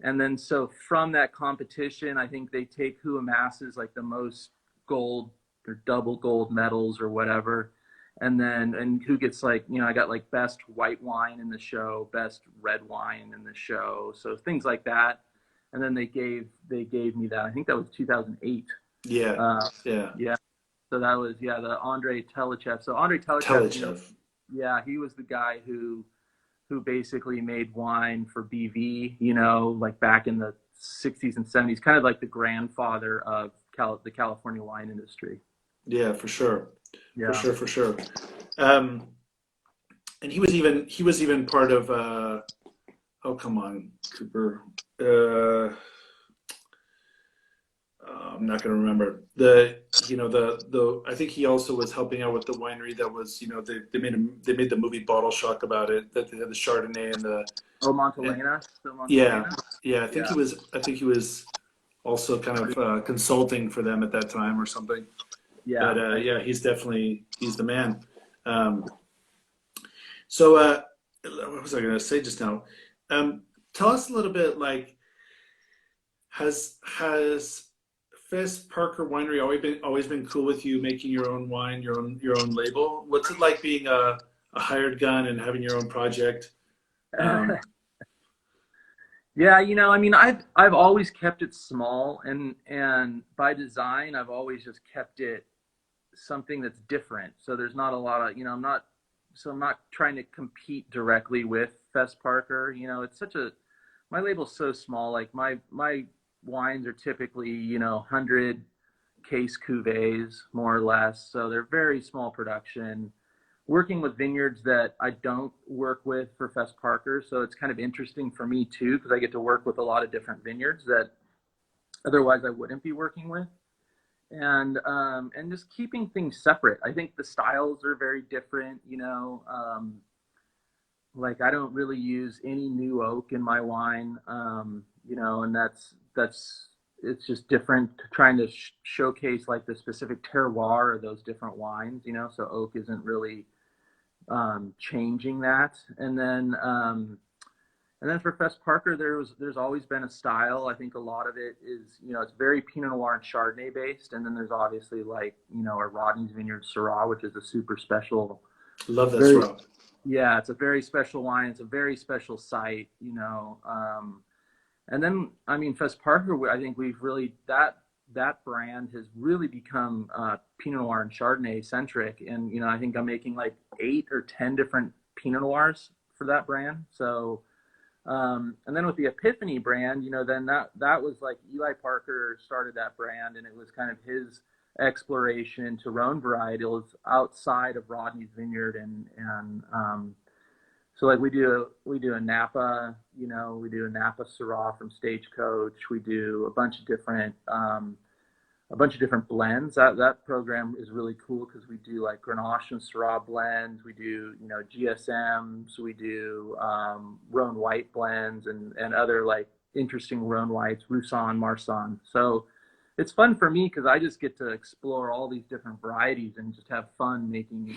S2: And then so from that competition, I think they take who amasses like the most gold or double gold medals or whatever. And who gets like, you know, I got like best white wine in the show, best red wine in the show. So things like that. And then they gave me that. I think that was 2008.
S1: yeah,
S2: Uh,
S1: yeah,
S2: yeah. So that was the Andre Telechev. So Andre Telechev, you know,
S1: Telechev.
S2: yeah, he was the guy who basically made wine for BV, you know, like back in the 60s and 70s, kind of like the grandfather of the California wine industry.
S1: Yeah, for sure, for
S2: Yeah.
S1: sure, for sure. Um, and he was even part of. Oh, come on, Cooper. Uh, I'm not going to remember the, you know, the I think he also was helping out with the winery that was, you know, they made the movie Bottle Shock about it, that they had the Chardonnay and the,
S2: Oh,
S1: and
S2: Montelena. So
S1: yeah,
S2: Montelena.
S1: yeah,
S2: Yeah.
S1: I think he was also kind of consulting for them at that time or something.
S2: Yeah.
S1: But yeah, he's the man. Um, so what was I going to say just now? Um, Tell us a little bit, like, has Fess Parker Winery always been cool with you making your own wine, your own label? What's it like being a hired gun and having your own project? Um,
S2: Yeah, you know, I mean, I've always kept it small, and by design, I've always just kept it something that's different. So there's not a lot of, you know, I'm not trying to compete directly with Fess Parker. You know, it's such a my label's so small. Like my wines are typically, you know, 100 case cuvées more or less. So they're very small production. Working with vineyards that I don't work with for Fess Parker, so it's kind of interesting for me too because I get to work with a lot of different vineyards that otherwise I wouldn't be working with, and just keeping things separate. I think the styles are very different. You know, like I don't really use any new oak in my wine. You know, and that's it's just different trying to showcase like the specific terroir of those different wines. You know, so oak isn't really changing that, and then for Fess Parker, there's always been a style. I think a lot of it is, you know, it's very Pinot Noir and Chardonnay based, and then there's obviously like, you know, our Rodney's Vineyard Syrah, which is a super special,
S1: Love that
S2: very,
S1: Syrah.
S2: yeah, it's a very special wine. It's a very special site, you know. And then I mean Fess Parker, I think we've really that brand has really become Pinot Noir and Chardonnay centric. And, I think I'm making like 8 or 10 different Pinot Noirs for that brand. So, and then with the Epiphany brand, then that was like Eli Parker started that brand, and it was kind of his exploration into Rhone varietals outside of Rodney's Vineyard. And so like we do a Napa, we do a Napa Syrah from Stagecoach. We do a bunch of different blends. That program is really cool because we do like Grenache and Syrah blends. We do, GSMs. We do Rhone white blends and other like interesting Rhone whites, Roussanne, Marsanne. So it's fun for me because I just get to explore all these different varieties and just have fun making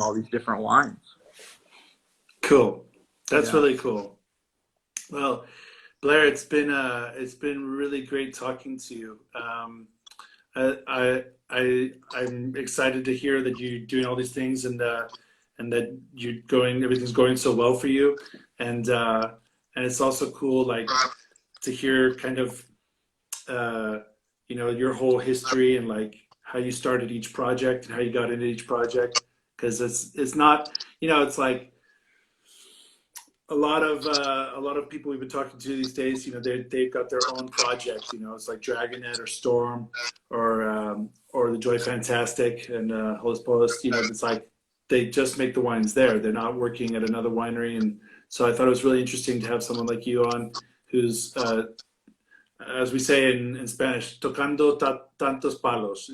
S2: all these different wines.
S1: Cool. That's really cool. Well, Blair, it's been really great talking to you. I'm excited to hear that you're doing all these things and that everything's going so well for you, and it's also cool like to hear kind of your whole history and like how you started each project and how you got into each project, because it's not, it's like a lot of people we've been talking to these days, they've got their own project. It's like Dragonet or Storm or the Joy Fantastic and Holos Polos. It's like they just make the wines there. They're not working at another winery. And so I thought it was really interesting to have someone like you on, who's as we say in Spanish, tocando tantos palos.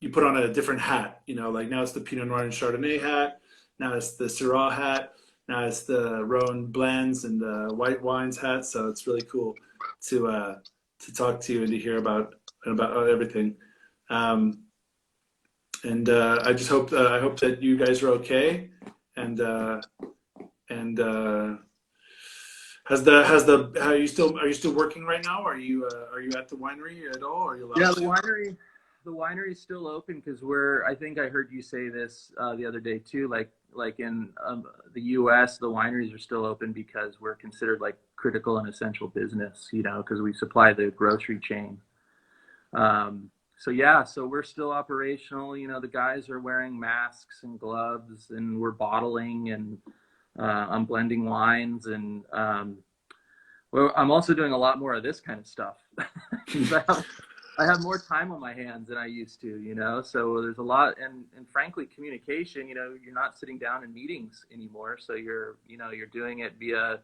S1: You put on a different hat. Like now it's the Pinot Noir and Chardonnay hat. Now it's the Syrah hat. Now it's the Rhone blends and the white wines hat. So it's really cool to talk to you and to hear about everything. And I just hope that you guys are okay. And are you still working right now? Are you at the winery at all? Or are you allowed to?
S2: The winery is still open because I think I heard you say this the other day too, like in the US, the wineries are still open because we're considered like critical and essential business, because we supply the grocery chain. So we're still operational. The guys are wearing masks and gloves, and we're bottling, and I'm blending wines, and well, I'm also doing a lot more of this kind of stuff. I have more time on my hands than I used to, so there's a lot, and frankly, communication, you're not sitting down in meetings anymore. So you're doing it via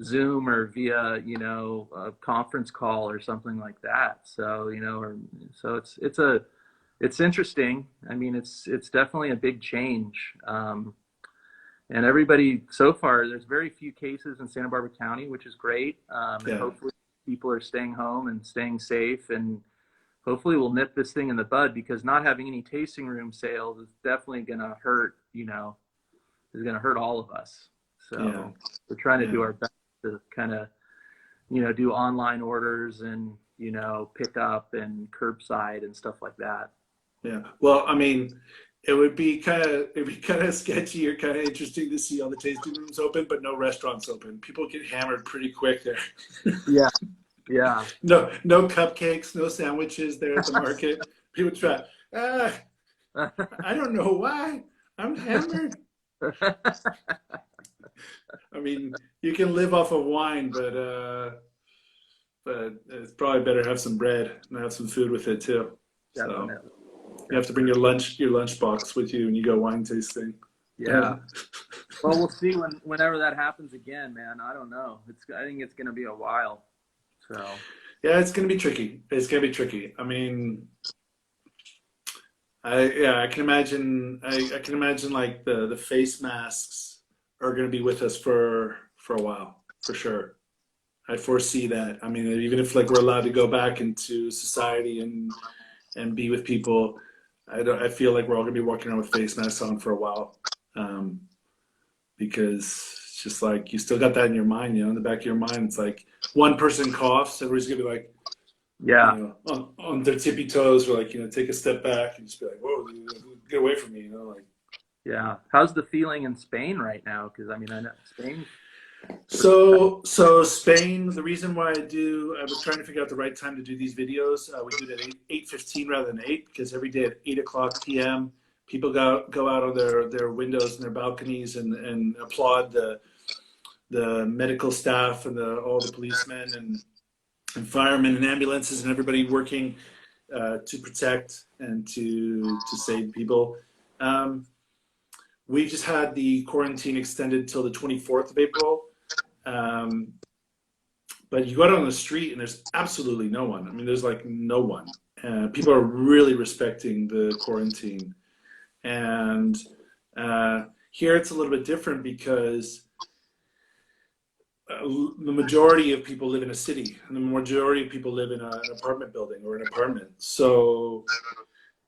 S2: Zoom or via, a conference call or something like that. So, so it's interesting. I mean, it's definitely a big change. And everybody so far, there's very few cases in Santa Barbara County, which is great. And hopefully people are staying home and staying safe, and hopefully we'll nip this thing in the bud, because not having any tasting room sales is definitely going to hurt, is going to hurt all of us. So we're trying to do our best to kind of, do online orders and, pick up and curbside and stuff like that.
S1: Yeah. Well, I mean, it would be kind of sketchy or kind of interesting to see all the tasting rooms open, but no restaurants open. People get hammered pretty quick there.
S2: Yeah.
S1: No cupcakes, no sandwiches there at the market. People try, I don't know why. I'm hammered. I mean, you can live off of wine, but it's probably better to have some bread and have some food with it too. So you have to bring your lunch box with you when you go wine tasting.
S2: Yeah. Well, we'll see whenever that happens again, man. I don't know. I think it's going to be a while. So.
S1: Yeah, it's gonna be tricky. I mean, I can imagine. I can imagine like the face masks are gonna be with us for a while, for sure. I foresee that. I mean, even if like we're allowed to go back into society and be with people, I feel like we're all gonna be walking around with face masks on for a while, because it's just like you still got that in your mind, in the back of your mind. It's like one person coughs, everybody's gonna be like, on their tippy toes, or like, take a step back and just be like, whoa, get away from me, like.
S2: Yeah. How's the feeling in Spain right now? Because I mean, I know Spain
S1: So Spain. The reason why I was trying to figure out the right time to do these videos. We do it at 8:15 rather than 8 because every day at 8 o'clock p.m. people go out on their windows and their balconies and applaud the medical staff and all the policemen and firemen and ambulances and everybody working to protect and to save people. Um, we just had the quarantine extended till the 24th of April. Um, but you go out on the street and there's absolutely no one. I mean, there's like no one. People are really respecting the quarantine. And here it's a little bit different because the majority of people live in a city and the majority of people live in an apartment building or an apartment. So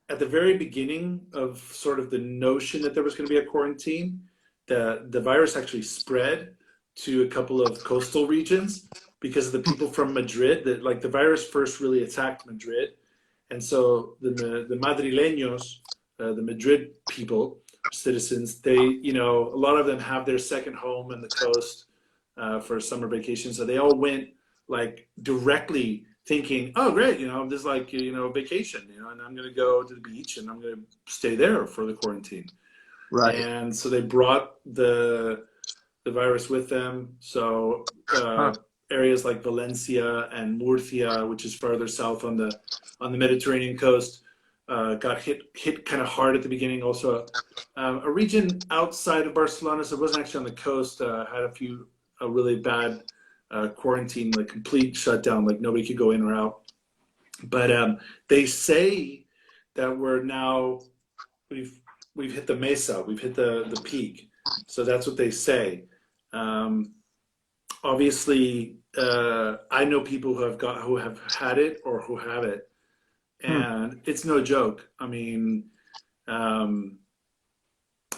S1: at the very beginning of sort of the notion that there was going to be a quarantine, the virus actually spread to a couple of coastal regions because of the people from Madrid. That like the virus first really attacked Madrid, and so the Madrileños, the Madrid people, citizens, they a lot of them have their second home on the coast for summer vacation, so they all went like directly thinking, oh great, this is like vacation, and I'm going to go to the beach and I'm going to stay there for the quarantine.
S2: Right.
S1: And so they brought the virus with them. So
S2: Huh.
S1: areas like Valencia and Murcia, which is farther south on the Mediterranean coast, got hit kind of hard at the beginning. Also, a region outside of Barcelona, so it wasn't actually on the coast, had a really bad quarantine, like complete shutdown, like nobody could go in or out. But they say that we've we've hit the mesa, we've hit the peak. So that's what they say. Um, Obviously, I know people who have had it or who have it,
S2: Hmm.
S1: and it's no joke. I mean, um,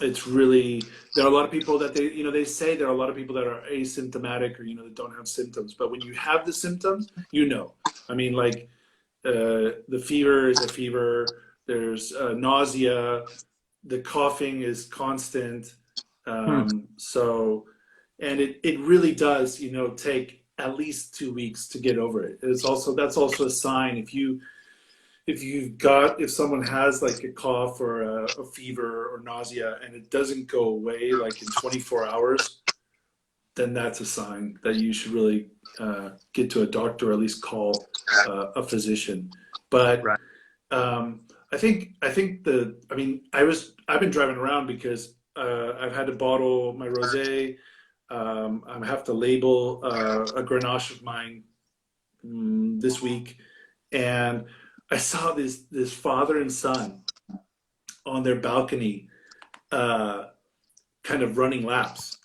S1: it's really there are a lot of people that they say there are a lot of people that are asymptomatic or that don't have symptoms. But when you have the symptoms, I mean, like the fever is a fever. There's nausea. The coughing is constant.
S2: Hmm.
S1: So, and it really does, take at least 2 weeks to get over it. That's also a sign if someone has like a cough or a fever or nausea and it doesn't go away like in 24 hours, then that's a sign that you should really get to a doctor or at least call a physician. But
S2: Right.
S1: um, I mean, I've been driving around because I've had to bottle my rosé. I have to label a Grenache of mine this week, and I saw this father and son on their balcony, uh, kind of running laps.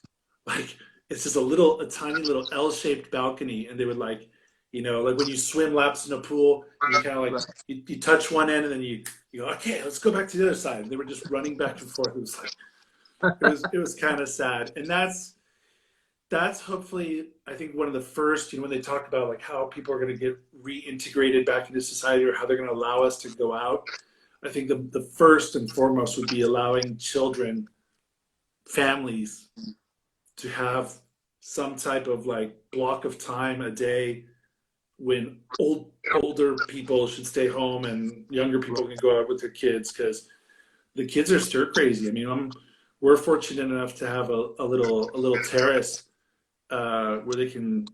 S1: Like it's just a tiny little L-shaped balcony, and they would like when you swim laps in a pool, and you kind of like
S2: Right.
S1: you touch one end, and then you go, okay, let's go back to the other side. And they were just running back and forth. It was like it was kind of sad, and that's hopefully I think one of the first when they talk about like how people are going to get reintegrated back into society or how they're going to allow us to go out. I think the first and foremost would be allowing children, families, to have some type of like block of time a day when older people should stay home and younger people can go out with their kids because the kids are stir crazy. I mean, we're fortunate enough to have a little terrace where they can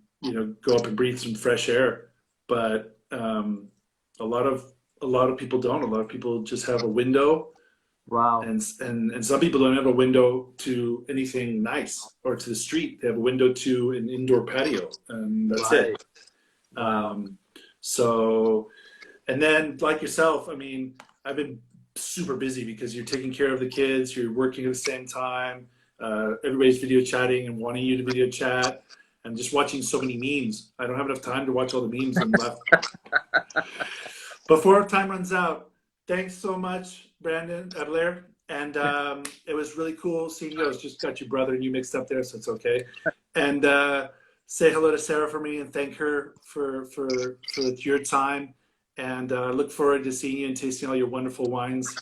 S1: go up and breathe some fresh air, but a lot of people don't. A lot of people just have a window,
S2: Wow.
S1: and some people don't have a window to anything nice or to the street. They have a window to an indoor patio, and that's it.
S2: Right. Wow.
S1: Um, so, and then like yourself, I mean, I've been super busy because you're taking care of the kids, you're working at the same time, everybody's video chatting and wanting you to video chat, and just watching so many memes. I don't have enough time to watch all the memes I'm left. Before time runs out, thanks so much, Brandon, Blair. And it was really cool seeing you. I was just got your brother and you mixed up there, so it's okay. And say hello to Sarah for me and thank her for your time. And look forward to seeing you and tasting all your wonderful wines.